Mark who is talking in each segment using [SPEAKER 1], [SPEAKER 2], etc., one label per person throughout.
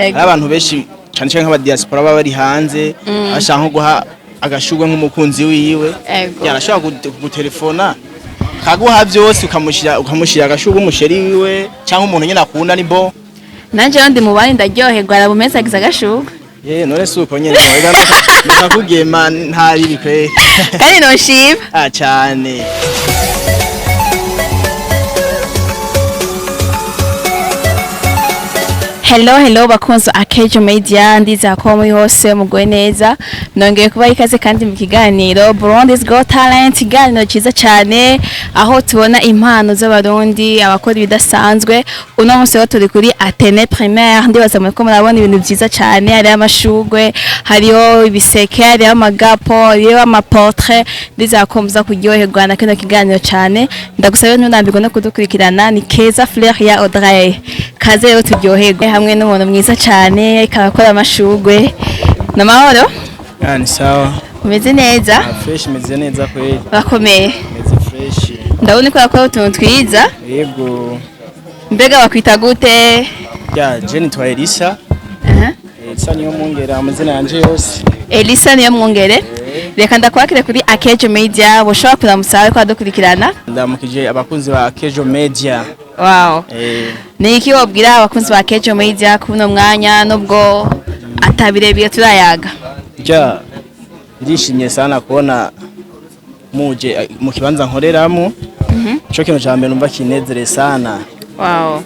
[SPEAKER 1] abantu benshi cyane cyane nk'aba diaspora baba bari hanze ashaka nko guha agashugwe nk'umukunzi wiwe yarashaka gutelefona kaguha byose ukamushira agashugwe umusheri wiwe cyangwa umuntu nyine akunda ni bo
[SPEAKER 2] nanje ndi mubari ndaryoherwa arabumeza agize agashugwe
[SPEAKER 1] none suko nyine nakugema ntari bikwe
[SPEAKER 2] kandi no shiba
[SPEAKER 1] cyane.
[SPEAKER 2] Hello bakunzi Akejo Media ndiza ko muri hose mugwe neza nongeye kuba ikaze kandi mu kiganiro Burundi's Got Talent kiganiro ciza cyane aho tubona impano z'abarundi abakora ibidasanzwe uno munsi wa turi kuri Atene Primaire ndibaza muri ko murabona ibintu byiza cyane hari amashugwe hariyo ibiseke hari amagapo hariyo amaportrait ndiza ko muza kuryoherwa na kino kiganiro cyane ndagusaba ntundambirwe no kudukurikirana ni Keza Fleur ya Audrey kaze yo turyoherwe hamwe n'umuntu mwiza cyane karakora amashugwe namahoro
[SPEAKER 1] ni sawa
[SPEAKER 2] umeze neza
[SPEAKER 1] fresh meze neza kweli
[SPEAKER 2] bakomeye
[SPEAKER 1] meze fresh
[SPEAKER 2] ndabona ko yakora utuntu twiza
[SPEAKER 1] yego
[SPEAKER 2] mbega bakwita gute
[SPEAKER 1] Jenny twa Elisa Elisa niyo mwongera amazina yanje yose
[SPEAKER 2] Elisa niyo mwongere reka ndakwakire kuri Akejo Media boshobora kuramusawe ko adukurikirana
[SPEAKER 1] ndamukije abakunzi ba Akejo Media.
[SPEAKER 2] Wow. Ni iki wabwira abakunzi ba Akejo Media kuno mwanya nubwo atabirebiye turayaga?
[SPEAKER 1] Ndishimye sana kubona muje mu kibanza nkoreramo. Cyo kintu cyambere numva kinezere sana.
[SPEAKER 2] Wow.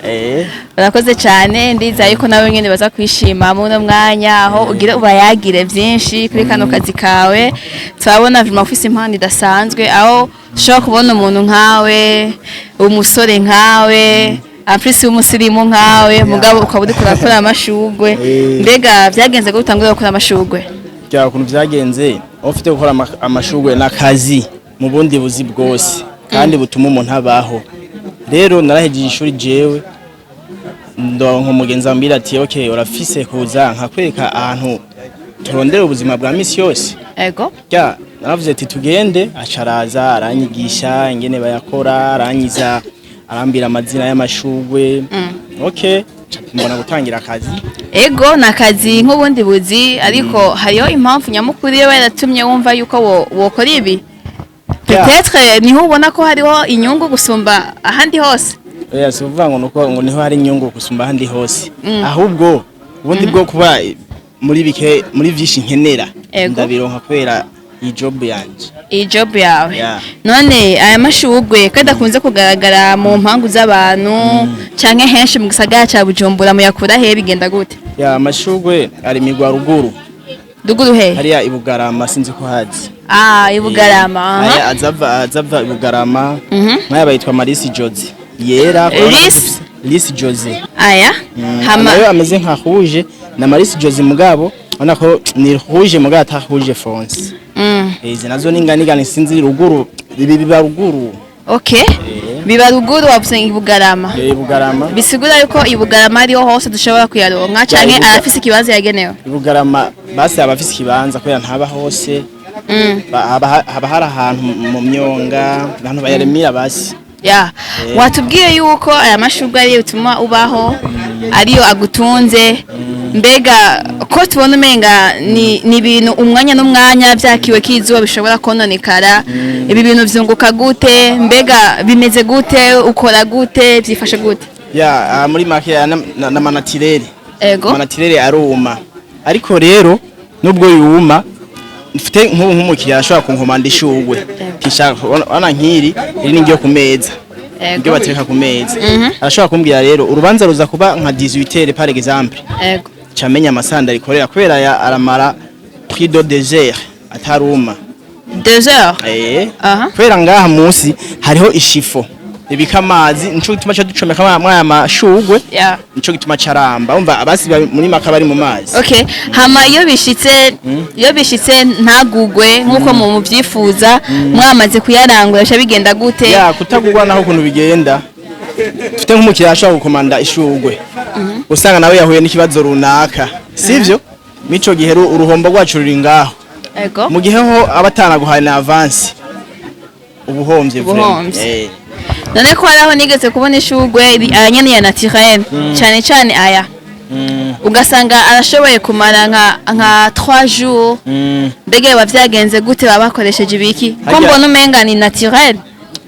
[SPEAKER 2] Urakoze cyane ndiza yuko nawe nyene baza kwishima mu no mwanya aho ugira ubayagire byinshi kuri kano kazi kawe. Turabona vima office impano idasanzwe aho ushobora kubona umuntu nkawe umusore nkawe afisi umusirimu nkawe mugabo ukaba uri kurakora amashugwe mbega byagenze gutangura gukora amashugwe
[SPEAKER 1] ukuntu byagenze ufite gukora amashugwe n'akazi mu bundi buzi bwose kandi butuma umuntu abaho rero narahejeje ishuri jewe ndonko mugenzi ambira ati okay urafise kuza nkakwereka ahantu turondera ubuzima bwa misi yose
[SPEAKER 2] ego
[SPEAKER 1] naravuze ati tugende acaraza aranyigisha ingene bayakora aranyiza arambira amazina y'amashugwe okay mbona gutangira akazi
[SPEAKER 2] ego nakazi nk'ubundi buzi ariko hariyo impamvu nyamukuru yewe yaratumye wumva yuko wokora ibi peut-être niho ubona ko hariho inyungu gusumba ahandi hose
[SPEAKER 1] si uvuga ngo niho hari inyungu gusumba ahandi hose ahubwo ubundi bwo kuba muri vyinshi nkenera ndabironka kwera ijob yawe none aya mashugwe kadakunze kugaragara mu mpangu z'abantu canke henshi mu gisagara ca Bujumbura muyakura he bigenda gute amashugwe ari migwa ruguru
[SPEAKER 2] he
[SPEAKER 1] hariya Ibugarama sinzi ko hazi
[SPEAKER 2] Ibugarama
[SPEAKER 1] haya azava Ibugarama maya bayitwa Marisi Jose yera Marisi Jose
[SPEAKER 2] aya
[SPEAKER 1] hama yo ameze nka rouge na Marisi Jose mugabo ona ko ni rouge mugabo ata rouge fonce izi nazo ninganigana sinzi ruguru biba ruguru
[SPEAKER 2] okay biba ruguru wavuze Ibugarama bisigura yuko Ibugarama ariho hose dushobora kuyaronka canke arafise ikibanza yagenewe
[SPEAKER 1] Ibugarama basi abafise ikibanza ko ntaba hose haba hari ahantu mu myonga abantu bayaremira basi
[SPEAKER 2] watubwiye yuko aya mashugwe ari bituma ubaho ariyo agutunze mbega ko tubona umenga ni ibintu umwanya n'umwanya byakiwe kizuba bishobora kononekara ibi bintu vyunguka gute mbega bimeze gute ukora gute byifashe gute
[SPEAKER 1] muri make na manatirere
[SPEAKER 2] ego
[SPEAKER 1] manatirere aruma ariko rero nubwo yuma mfite nk'umukiriya ashobora kunkomanda ishugwe tishaka wana nkiri iri ningiyo ku meza ibyo bateka ku meza arashobora kumbwira rero urubanza ruza kuba nka 18h par exemple
[SPEAKER 2] ego
[SPEAKER 1] camenya amasanda rikorera kwera ya aramara prix de désert ataruma
[SPEAKER 2] 2h
[SPEAKER 1] kwera ngaha munsi hariho ishifo ibika amazi nico gituma cyo ducomeka mwaya mashugwe nico gituma caramba umva abasi muri maka bari mu mazi
[SPEAKER 2] okay hama iyo bishitse ntagugwe nkuko mu muvyifuza mwamaze kuyarangura sha bigenda gute
[SPEAKER 1] kutagugwa naho kuntu bigenda tufite nk'umukiriya ashaka gukomanda ishugwe usanga nawe yahuye n'ikibazo runaka sivyo mico giheru uruhombo rwacu ruri ngaho
[SPEAKER 2] ego
[SPEAKER 1] mu gihe ho abatana guhaye na avance ubuhomvye
[SPEAKER 2] none ko haraho nigeze kubona ishugwe anyene ya naturel cyane cyane aya ugasanga arashoboye kumara nka 3 jours mbega bavyagenze gute babakoresheje ibiki ko mbona umenga ni naturel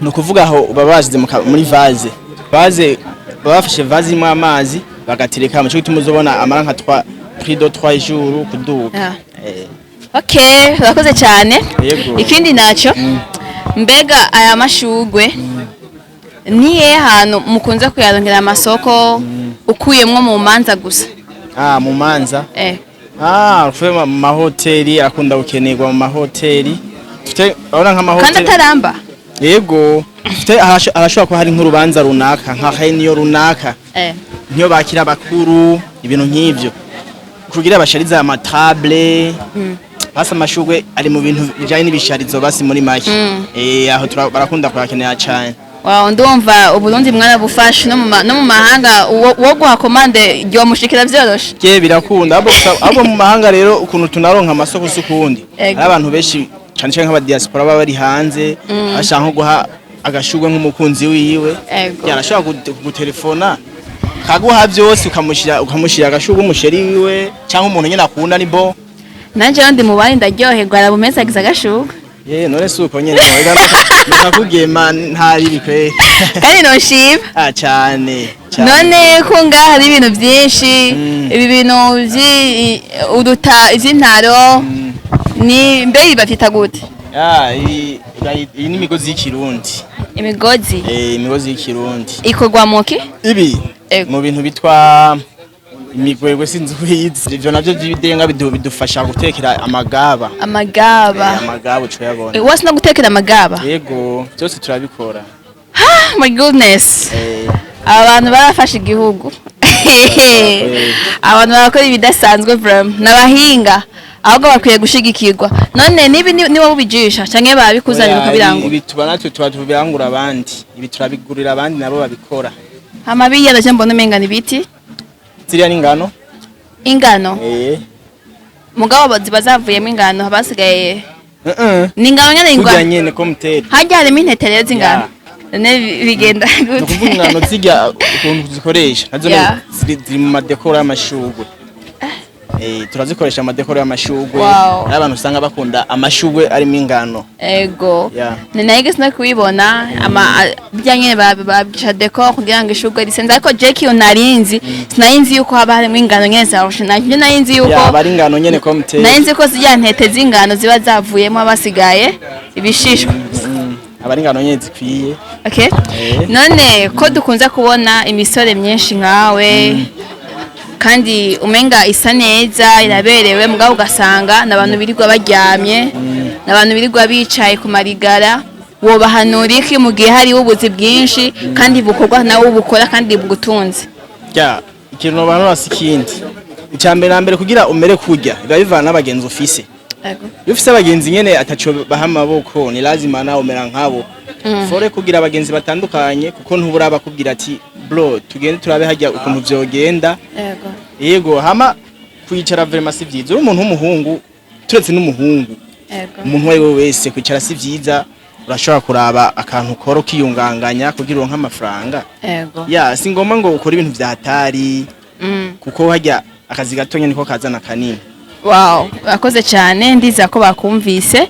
[SPEAKER 1] no kuvuga aho babashize muri vase babafashe vase imwe amazi bagatereka mu cyo gituma uzobona amara nka 3 jours kuduka
[SPEAKER 2] okay urakoze cyane ikindi naco mbega aya mashugwe niye hano mukunze kuyarongera amasoko ukuyemwo mu manza gusa
[SPEAKER 1] mu manza ufuye mu mahoteli akunda gukenerwa mu mahoteli tufite urabona nk'amahoteli
[SPEAKER 2] kandi ataramba
[SPEAKER 1] yego tufite arashobora kuba hari nk'urubanza runaka nka hayniyo runaka niyo bakira abakuru ibintu nk'ivyo kugira bashariza amatable basa amashugwe ari mu bintu bijanye n'ibisharizo basi muri make aho barakunda kuyakenera cyane
[SPEAKER 2] ndumva Uburundi mwana bufashe no mu mahanga wo guha komande ryo mushikira vyoroshe
[SPEAKER 1] birakunda abo mu mahanga rero ukuntu tunaronka amasoko sukundi ari abantu benshi cyane cyane nk'aba diaspora baba bari hanze ashaka guha agashugwe nk'umukunzi wiwe yarashaka kugutelefona kaguha byose ukamushira agashugwe umusheri wiwe cyangwa umuntu nyine akunda ni bo
[SPEAKER 2] nanje ndi mu bari ndaryoherwa arabumesagiza agashugwe
[SPEAKER 1] none suko nyene nakugema ntari bikwe
[SPEAKER 2] kandi noshima
[SPEAKER 1] cyane
[SPEAKER 2] none ko ngaha hari ibintu byinshi ibi bintu ivy'intaro ni mbe bafita gute
[SPEAKER 1] iyi ni imigozi y'ikirundi imigozi y'ikirundi
[SPEAKER 2] ikorwa muki
[SPEAKER 1] ibi mu bintu bitwa imigwegwe sinzi uyizi ivyo navyo by'ibidenga bidufasha gutekera amagaba ucoyabona
[SPEAKER 2] wasi no gutekera amagaba
[SPEAKER 1] yego byose turabikora
[SPEAKER 2] my goodness abantu barafashe igihugu abantu barakora ibidasanzwe vraiment nabahinga ahubwo bakwiye gushigikirwa none niba ubijisha canke babikuzanira ukabirangura
[SPEAKER 1] ibi natwe tubirangura abandi ibi turabigurira abandi nabo babikora
[SPEAKER 2] amabiye ndaje mbona umengana ibiti
[SPEAKER 1] ziriya n'ingano
[SPEAKER 2] mugabo ziba zavuyemo ingano basigaye n'ingano
[SPEAKER 1] nyene ko muteri
[SPEAKER 2] hajya harimo intete rero z'ingano none bigenda gute
[SPEAKER 1] nukuvuga ingano zijya ukuntu zikoresha nazo ziri mu madekoro y'amashugwe turazikoresha amadekoro y'amashugwe abantu usanga bakunda amashugwe arimo ingano
[SPEAKER 2] nayigeze no kubibona byanyene babisha decor kugira ngo ishugwe risenza ariko Jackie unarinzi sinarinzi yuko haba harimo ingano nyene za original nje narinzi yuko
[SPEAKER 1] bari ingano nyene ko muteye
[SPEAKER 2] narinzi ko zijya ntete z'ingano ziba zavuyemo abasigaye ibishishwa
[SPEAKER 1] abari ingano nyene zikwiye
[SPEAKER 2] none ko dukunze kubona imisore myinshi nkawe kandi umenga isa neza iraberewe mugabo ugasanga nabantu birirwa baryamye nabantu birirwa bicaye ku marigara wobahanura iki mu gihe hari ubuzi bwinshi kandi bukorwa nawe ubukora kandi bugutunze
[SPEAKER 1] ikintu abantu basikindi icyambere nambere kugira umere kurya biba bivana n'abagenzi ufise iyo ufise abagenzi nyene ataco baha amaboko ni lazima nawe umera nkabo fore kugira abagenzi batandukanye kuko ntubura bakubwira ati bro tugende turabe hajya ukuntu vyogenda yego hama kwicara vraiment si vyiza umuntu w'umuhungu turetse n'umuhungu umuntu wewe wese kwicara si vyiza urashobora kuraba akantu koro kiyunganganya kugira uronke amafaranga si ngoma ngo ukora ibintu vya hatari kuko hajya akazi gatonya niko kazana kanini
[SPEAKER 2] urakoze cyane ndiza ko bakumvise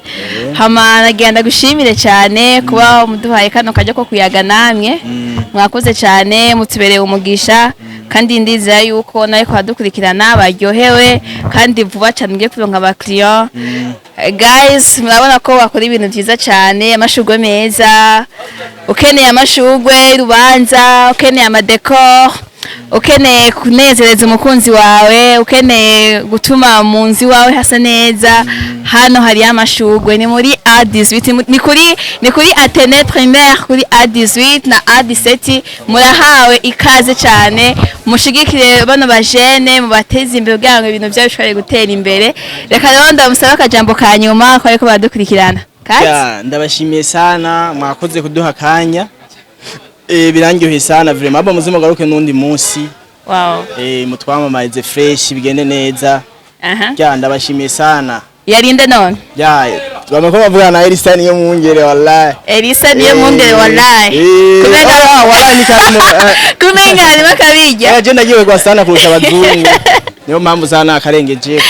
[SPEAKER 2] hama nagenda gushimire cyane kuba muduhaye kano kajya ko kuyaga namwe mwakoze cyane mutubereye umugisha kandi ndiza yuko nayo kwadukurikirana baryohewe kandi vuba cyane ngiye kuronka aba client guys murabona ko bakora ibintu byiza cyane amashugwe meza ukeneye amashugwe rubanza ukeneye amadecor ukeneye kunezereza umukunzi wawe ukeneye gutuma munzi wawe hasa neza hano hari amashugwe ni muri A18 ni kuri Atene primaire kuri A18 na A17 murahawe ikaze cyane mushigikire bano bajene mubateze imbere kugira ngo ibintu byawe bishobore gutera imbere reka rero ndamusaba akajambo ka nyuma ko ariko badukurikirana
[SPEAKER 1] ndabashimiye sana mwakoze kuduha kanya birangyohe sana vraiment aba muzima garuke nundi munsi mutwamamarize fresh bigende neza ndabashimiye sana
[SPEAKER 2] yarinde none
[SPEAKER 1] Twamako bavuga na Elisa niyo mwungere wallahi.
[SPEAKER 2] Elisa niyo mwungere wallahi.
[SPEAKER 1] Kumenga wallahi ni karimu.
[SPEAKER 2] Kumenga harimo akabijya.
[SPEAKER 1] Je ndagiwe kwa sana kurusha abazungu. Niyo mpamvu sana akarengejeko.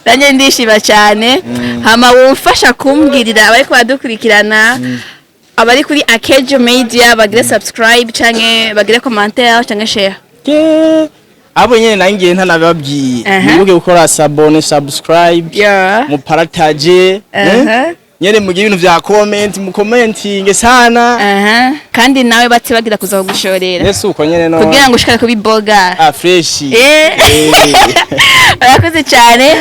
[SPEAKER 2] Nanye ndishima cyane. Hama wumfasha kumbwirira abari kwadukurikirana. Abari kuri Akejo Media bagire subscribe canke bagire commentaire canke share.
[SPEAKER 1] Abo nyene nangiye ntanababwiye. Nibuke gukora subscribe. Mu partage. Nyene mugira ibintu vya comment mu commenting sana.
[SPEAKER 2] Kandi nawe bati bagira kuza kugushorera.
[SPEAKER 1] Yesu uko nyene no.
[SPEAKER 2] Kugira ngo ushikare kubiboga.
[SPEAKER 1] Fresh.
[SPEAKER 2] Barakoze cyane.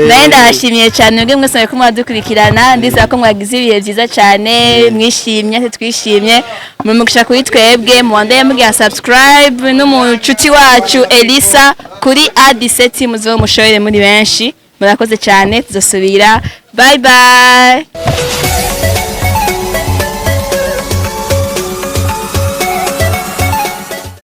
[SPEAKER 2] Naye ndashimiye cyane ubwe mwese ko mwadukurikirana ndiza ko mwagize ibihe byiza cyane mwishimye twishimye mumugisha kuri twebwe mu wanda yambwiye subscribe n'umucuti wacu Elisa kuri A17 muzo mushorere muri benshi murakoze cyane tuzosubira bye bye.